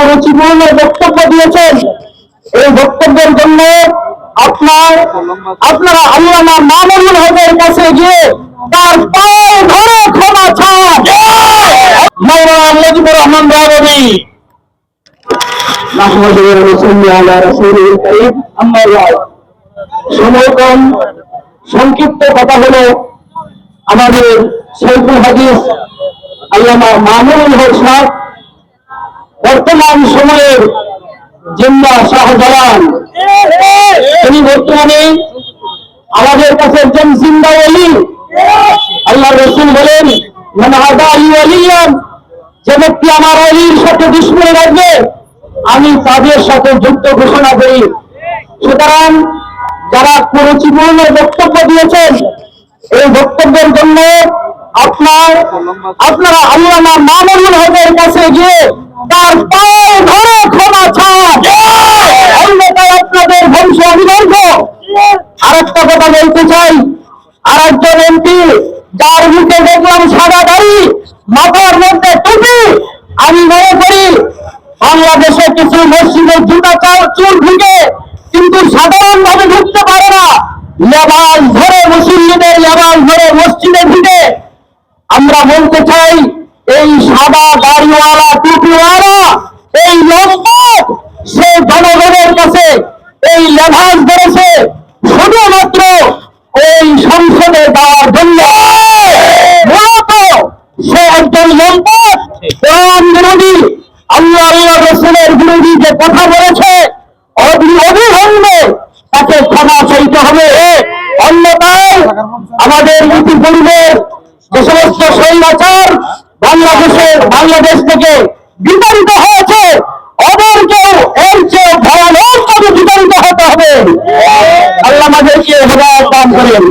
কুরুচিপূর্ণ বক্তব্য দিয়েছেন, এই বক্তব্যের জন্য আপনারা আল্লামা মামুনুল হকের কাছে গিয়ে তার পায়ে ধরে ক্ষমা চান। মাওলানা মুজিবুর রহমান রাববী সময় কম, সংক্ষিপ্ত কথা হলো, আমাদের শাইখুল হাদিস আল্লামা মামুনুল হক সাহেব বর্তমান সময়ের জিন্দা শাহজালাল, তিনি বর্তমানে আমাদের কাছে একজন জিন্দা ওলি। আল্লাহ রাসূল বলেন, মান আদা আলী ওয়ালিয়ান, যে ব্যক্তি আমার ওলির সাথে দুশমনি রাখবে আমি তাদের সাথে যুদ্ধ ঘোষণা করি। সুতরাং যারা কুরুচিপূর্ণ বক্তব্য দিয়েছেন, এই বক্তব্যের জন্য আপনারা আল্লামা মামুনুল হকের কাছে গিয়ে তার পায়ে ধরে ক্ষমা চান, অন্যথায় আপনাদের বংশ অনিবার্য। আরেকটা কথা বলতে চাই, আরেকজন এমপি যার মুখে দেখলাম সাদা দাড়ি, মাথার মধ্যে টুপি, আমি মনে করি বাংলাদেশে কিছু মসজিদের জুতা চুল ঢুকে কিন্তু সাধারণ ভাবে ঢুকতে পারে না, লেবাস ধরে মুসল্লিদের লেবাস ধরে মসজিদে ঢুকে। আমরা বলতে চাই, এই সাদা দাড়িওয়ালা টুপিওয়ালা এই লোকপাত সে জনগণের কাছে এই লেবাস ধরেছে শুধুমাত্র এই সংসদে যাওয়ার জন্য। মূলত সে একজন লোকপাত, কোরআন বিরোধী, আল্লাহ রাসূলের বিরোধী যে কথা বলেছে, অবিলম্বে তাকে ক্ষমা চাইতে হবে। অন্যথায় আমাদের ইতিপূর্বে যে সমস্ত স্বৈরাচার বাংলাদেশ থেকে বিতাড়িত হয়েছে, ওদেরকেও এর চেয়ে ভয়ানকভাবে বিতাড়িত হতে হবে। আল্লাহ আমাদেরকে হেদায়েত দান করেন।